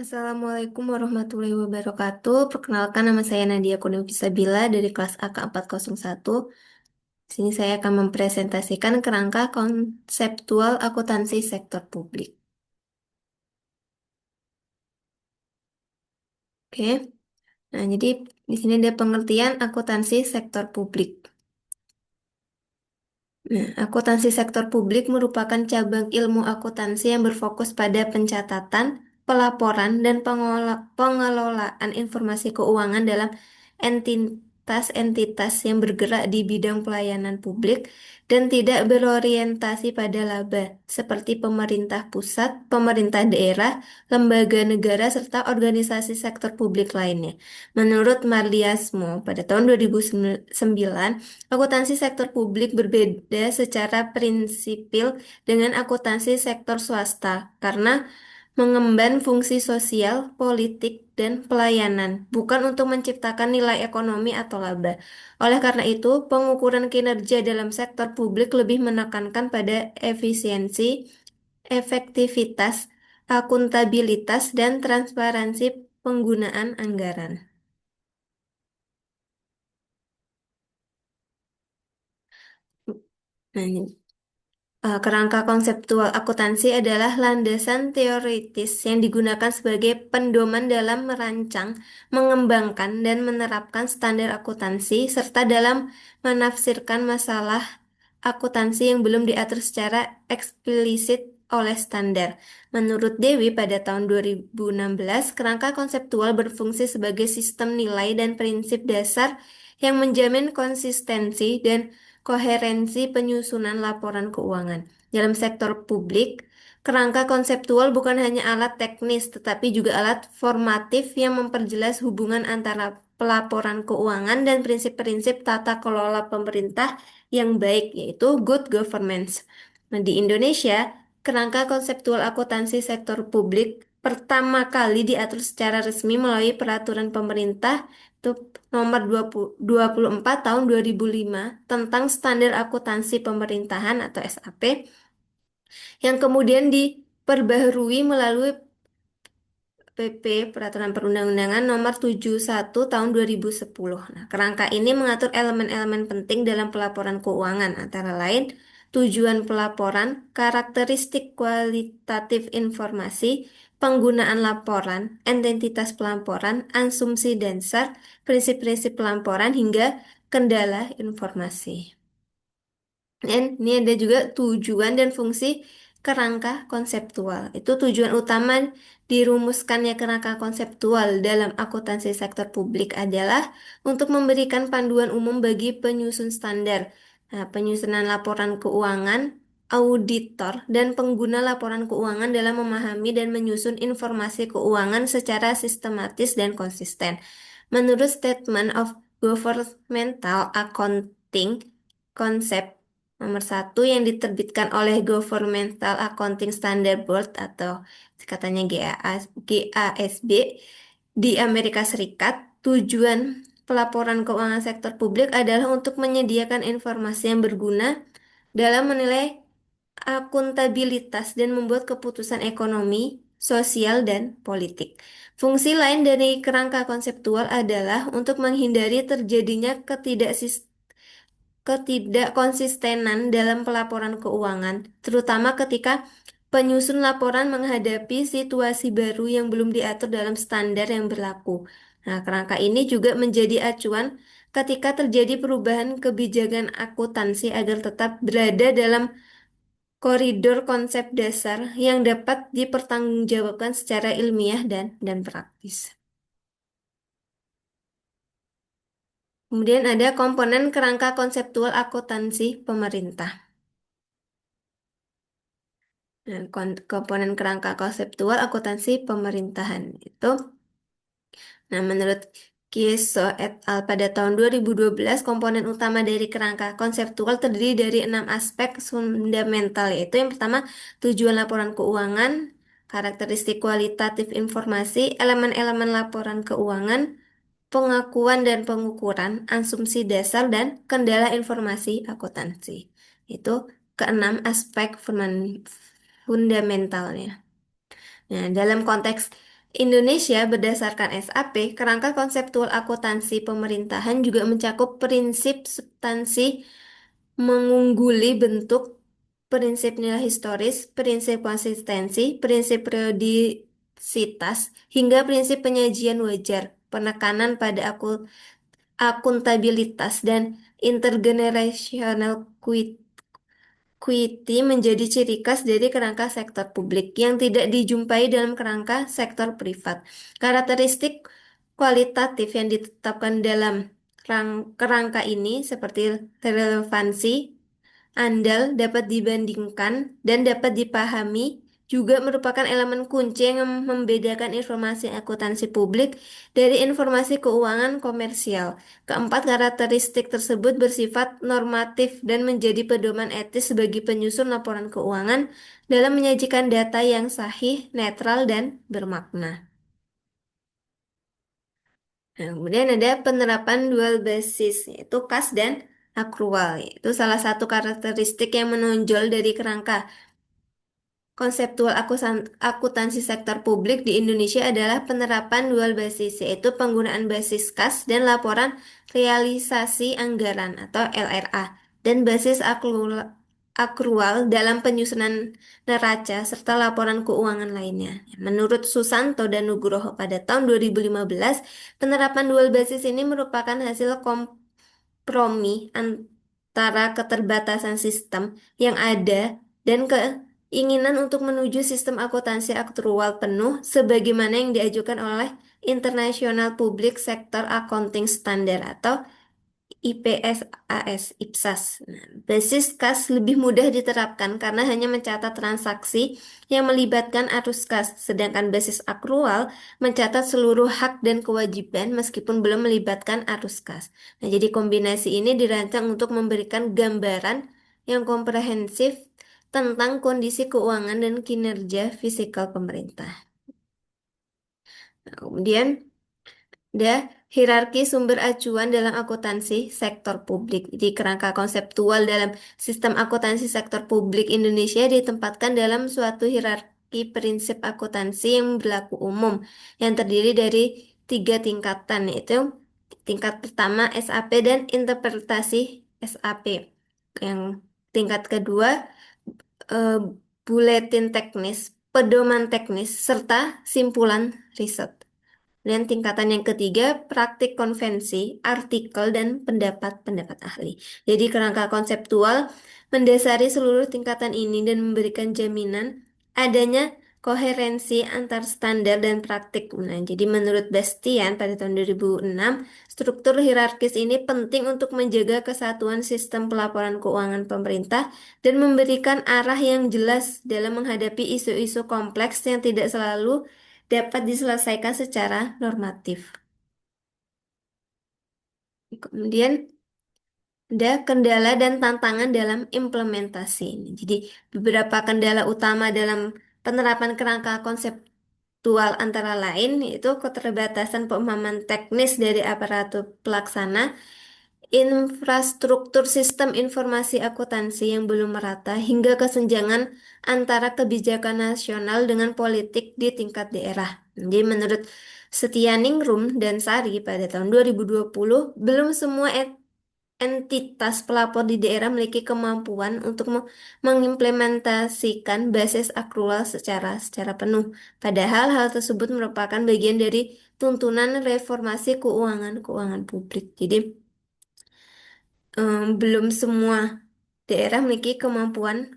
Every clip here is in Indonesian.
Assalamualaikum warahmatullahi wabarakatuh. Perkenalkan nama saya Nadia Kuning Pisabila dari kelas AK401. Di sini saya akan mempresentasikan kerangka konseptual akuntansi sektor publik. Oke. Nah, jadi di sini ada pengertian akuntansi sektor publik. Nah, akuntansi sektor publik merupakan cabang ilmu akuntansi yang berfokus pada pencatatan, pelaporan, dan pengelolaan informasi keuangan dalam entitas-entitas yang bergerak di bidang pelayanan publik dan tidak berorientasi pada laba, seperti pemerintah pusat, pemerintah daerah, lembaga negara, serta organisasi sektor publik lainnya. Menurut Marliasmo, pada tahun 2009, akuntansi sektor publik berbeda secara prinsipil dengan akuntansi sektor swasta karena mengemban fungsi sosial, politik, dan pelayanan, bukan untuk menciptakan nilai ekonomi atau laba. Oleh karena itu, pengukuran kinerja dalam sektor publik lebih menekankan pada efisiensi, efektivitas, akuntabilitas, dan transparansi penggunaan anggaran. Nah, kerangka konseptual akuntansi adalah landasan teoritis yang digunakan sebagai pedoman dalam merancang, mengembangkan, dan menerapkan standar akuntansi, serta dalam menafsirkan masalah akuntansi yang belum diatur secara eksplisit oleh standar. Menurut Dewi, pada tahun 2016, kerangka konseptual berfungsi sebagai sistem nilai dan prinsip dasar yang menjamin konsistensi dan koherensi penyusunan laporan keuangan. Dalam sektor publik, kerangka konseptual bukan hanya alat teknis, tetapi juga alat formatif yang memperjelas hubungan antara pelaporan keuangan dan prinsip-prinsip tata kelola pemerintah yang baik, yaitu good governance. Nah, di Indonesia, kerangka konseptual akuntansi sektor publik pertama kali diatur secara resmi melalui peraturan pemerintah itu nomor 24 tahun 2005 tentang standar akuntansi pemerintahan atau SAP yang kemudian diperbaharui melalui PP Peraturan Perundang-undangan Nomor 71 Tahun 2010. Nah, kerangka ini mengatur elemen-elemen penting dalam pelaporan keuangan, antara lain tujuan pelaporan, karakteristik kualitatif informasi, penggunaan laporan, identitas pelaporan, asumsi dasar, prinsip-prinsip pelaporan, hingga kendala informasi. Dan ini ada juga tujuan dan fungsi kerangka konseptual. Itu tujuan utama dirumuskannya kerangka konseptual dalam akuntansi sektor publik adalah untuk memberikan panduan umum bagi penyusun standar, penyusunan laporan keuangan, auditor, dan pengguna laporan keuangan dalam memahami dan menyusun informasi keuangan secara sistematis dan konsisten. Menurut Statement of Governmental Accounting, konsep nomor 1 yang diterbitkan oleh Governmental Accounting Standard Board atau katanya GASB di Amerika Serikat, tujuan pelaporan keuangan sektor publik adalah untuk menyediakan informasi yang berguna dalam menilai akuntabilitas dan membuat keputusan ekonomi, sosial, dan politik. Fungsi lain dari kerangka konseptual adalah untuk menghindari terjadinya ketidakkonsistenan dalam pelaporan keuangan, terutama ketika penyusun laporan menghadapi situasi baru yang belum diatur dalam standar yang berlaku. Nah, kerangka ini juga menjadi acuan ketika terjadi perubahan kebijakan akuntansi agar tetap berada dalam koridor konsep dasar yang dapat dipertanggungjawabkan secara ilmiah dan praktis. Kemudian ada komponen kerangka konseptual akuntansi pemerintah. Nah, komponen kerangka konseptual akuntansi pemerintahan itu, nah menurut Kieso et al. Pada tahun 2012, komponen utama dari kerangka konseptual terdiri dari 6 aspek fundamental, yaitu yang pertama, tujuan laporan keuangan, karakteristik kualitatif informasi, elemen-elemen laporan keuangan, pengakuan dan pengukuran, asumsi dasar, dan kendala informasi akuntansi. Itu keenam aspek fundamentalnya. Nah, dalam konteks Indonesia berdasarkan SAP, kerangka konseptual akuntansi pemerintahan juga mencakup prinsip substansi mengungguli bentuk, prinsip nilai historis, prinsip konsistensi, prinsip periodisitas, hingga prinsip penyajian wajar, penekanan pada akuntabilitas dan intergenerational equity menjadi ciri khas dari kerangka sektor publik yang tidak dijumpai dalam kerangka sektor privat. Karakteristik kualitatif yang ditetapkan dalam kerangka ini seperti relevansi, andal, dapat dibandingkan, dan dapat dipahami juga merupakan elemen kunci yang membedakan informasi akuntansi publik dari informasi keuangan komersial. Keempat, karakteristik tersebut bersifat normatif dan menjadi pedoman etis bagi penyusun laporan keuangan dalam menyajikan data yang sahih, netral, dan bermakna. Nah, kemudian ada penerapan dual basis, yaitu kas dan akrual. Itu salah satu karakteristik yang menonjol dari kerangka konseptual akuntansi sektor publik di Indonesia adalah penerapan dual basis, yaitu penggunaan basis kas dan laporan realisasi anggaran atau LRA, dan basis akrual dalam penyusunan neraca serta laporan keuangan lainnya. Menurut Susanto dan Nugroho pada tahun 2015, penerapan dual basis ini merupakan hasil kompromi antara keterbatasan sistem yang ada dan keinginan untuk menuju sistem akuntansi aktual penuh sebagaimana yang diajukan oleh International Public Sector Accounting Standard atau IPSAS. Nah, basis kas lebih mudah diterapkan karena hanya mencatat transaksi yang melibatkan arus kas, sedangkan basis akrual mencatat seluruh hak dan kewajiban meskipun belum melibatkan arus kas. Nah, jadi kombinasi ini dirancang untuk memberikan gambaran yang komprehensif tentang kondisi keuangan dan kinerja fiskal pemerintah. Nah, kemudian ada hierarki sumber acuan dalam akuntansi sektor publik. Di kerangka konseptual dalam sistem akuntansi sektor publik Indonesia ditempatkan dalam suatu hierarki prinsip akuntansi yang berlaku umum, yang terdiri dari tiga tingkatan, yaitu tingkat pertama SAP dan interpretasi SAP. Yang tingkat kedua eh, buletin teknis, pedoman teknis, serta simpulan riset. Dan tingkatan yang ketiga, praktik konvensi, artikel, dan pendapat-pendapat ahli. Jadi kerangka konseptual mendasari seluruh tingkatan ini dan memberikan jaminan adanya koherensi antar standar dan praktik. Nah, jadi menurut Bastian pada tahun 2006, struktur hierarkis ini penting untuk menjaga kesatuan sistem pelaporan keuangan pemerintah dan memberikan arah yang jelas dalam menghadapi isu-isu kompleks yang tidak selalu dapat diselesaikan secara normatif. Kemudian ada kendala dan tantangan dalam implementasi ini. Jadi beberapa kendala utama dalam penerapan kerangka konseptual antara lain yaitu keterbatasan pemahaman teknis dari aparatur pelaksana, infrastruktur sistem informasi akuntansi yang belum merata, hingga kesenjangan antara kebijakan nasional dengan politik di tingkat daerah. Jadi menurut Setianingrum dan Sari pada tahun 2020, belum semua entitas pelapor di daerah memiliki kemampuan untuk mengimplementasikan basis akrual secara penuh. Padahal hal tersebut merupakan bagian dari tuntunan reformasi keuangan publik. Jadi belum semua daerah memiliki kemampuan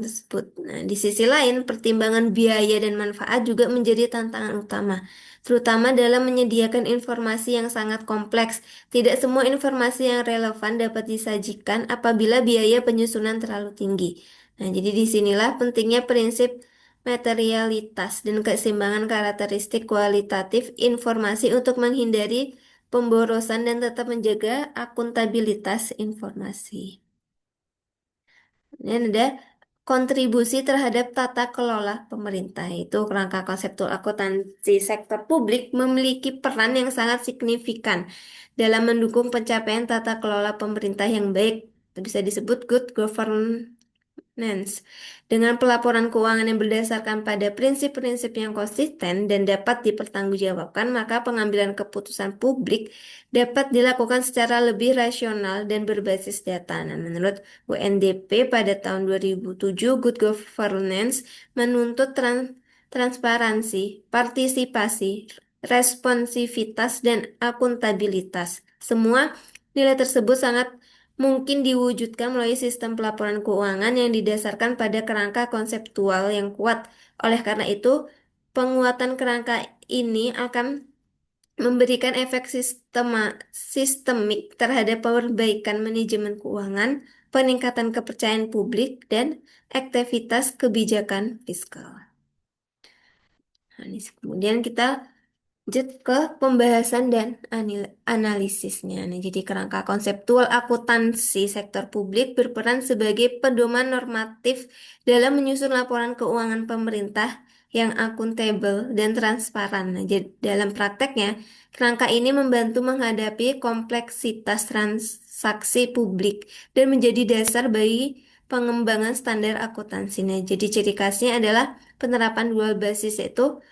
tersebut. Nah, di sisi lain, pertimbangan biaya dan manfaat juga menjadi tantangan utama, terutama dalam menyediakan informasi yang sangat kompleks. Tidak semua informasi yang relevan dapat disajikan apabila biaya penyusunan terlalu tinggi. Nah, jadi disinilah pentingnya prinsip materialitas dan keseimbangan karakteristik kualitatif informasi untuk menghindari pemborosan dan tetap menjaga akuntabilitas informasi. Dan ada kontribusi terhadap tata kelola pemerintah. Itu kerangka konseptual akuntansi sektor publik memiliki peran yang sangat signifikan dalam mendukung pencapaian tata kelola pemerintah yang baik. Itu bisa disebut good governance governance. Dengan pelaporan keuangan yang berdasarkan pada prinsip-prinsip yang konsisten dan dapat dipertanggungjawabkan, maka pengambilan keputusan publik dapat dilakukan secara lebih rasional dan berbasis data. Nah, menurut UNDP pada tahun 2007, good governance menuntut transparansi, partisipasi, responsivitas, dan akuntabilitas. Semua nilai tersebut sangat mungkin diwujudkan melalui sistem pelaporan keuangan yang didasarkan pada kerangka konseptual yang kuat. Oleh karena itu, penguatan kerangka ini akan memberikan efek sistemik terhadap perbaikan manajemen keuangan, peningkatan kepercayaan publik, dan aktivitas kebijakan fiskal. Nah, kemudian kita lanjut ke pembahasan dan analisisnya. Nah, jadi kerangka konseptual akuntansi sektor publik berperan sebagai pedoman normatif dalam menyusun laporan keuangan pemerintah yang akuntabel dan transparan. Nah, jadi dalam prakteknya, kerangka ini membantu menghadapi kompleksitas transaksi publik dan menjadi dasar bagi pengembangan standar akuntansi. Nah, jadi ciri khasnya adalah penerapan dual basis, yaitu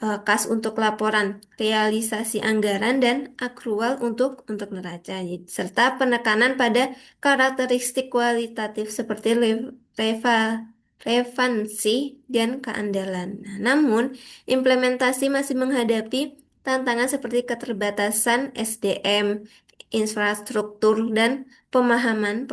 kas untuk laporan realisasi anggaran dan akrual untuk neraca, serta penekanan pada karakteristik kualitatif seperti relevansi dan keandalan. Nah, namun implementasi masih menghadapi tantangan seperti keterbatasan SDM, infrastruktur, dan pemahaman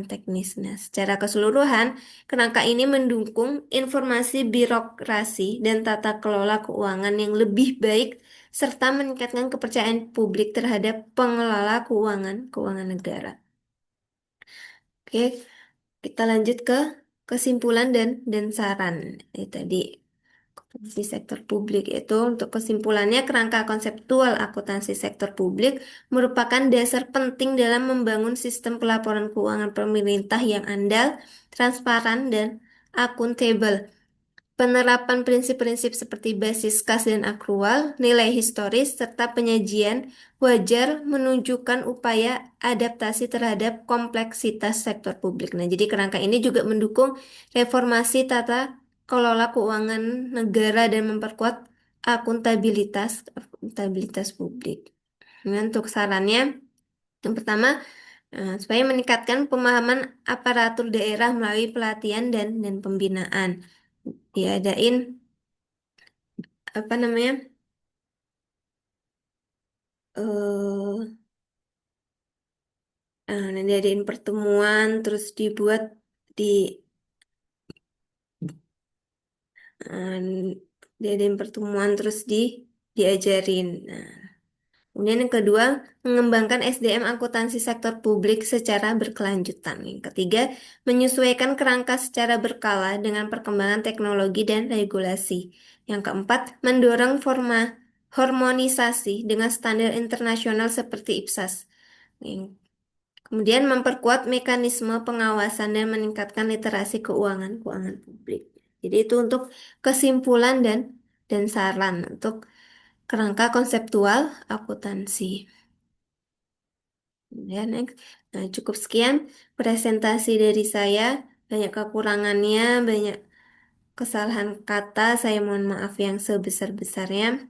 teknis. Nah, secara keseluruhan, kerangka ini mendukung informasi birokrasi dan tata kelola keuangan yang lebih baik serta meningkatkan kepercayaan publik terhadap pengelola keuangan negara. Oke, kita lanjut ke kesimpulan dan saran. Ini tadi di sektor publik itu untuk kesimpulannya kerangka konseptual akuntansi sektor publik merupakan dasar penting dalam membangun sistem pelaporan keuangan pemerintah yang andal, transparan, dan akuntabel. Penerapan prinsip-prinsip seperti basis kas dan akrual, nilai historis, serta penyajian wajar menunjukkan upaya adaptasi terhadap kompleksitas sektor publik. Nah, jadi kerangka ini juga mendukung reformasi tata kelola keuangan negara dan memperkuat akuntabilitas publik. Nah, untuk sarannya, yang pertama, supaya meningkatkan pemahaman aparatur daerah melalui pelatihan dan pembinaan. Diadain apa namanya eh diadain pertemuan terus di eh, diadain pertemuan terus diajarin. Nah, kemudian yang kedua, mengembangkan SDM akuntansi sektor publik secara berkelanjutan. Yang ketiga, menyesuaikan kerangka secara berkala dengan perkembangan teknologi dan regulasi. Yang keempat, mendorong harmonisasi dengan standar internasional seperti IPSAS. Kemudian memperkuat mekanisme pengawasan dan meningkatkan literasi keuangan publik. Jadi itu untuk kesimpulan dan saran untuk kerangka konseptual akuntansi. Ya, next. Nah, cukup sekian presentasi dari saya. Banyak kekurangannya, banyak kesalahan kata. Saya mohon maaf yang sebesar-besarnya.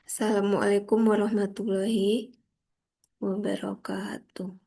Assalamualaikum warahmatullahi wabarakatuh.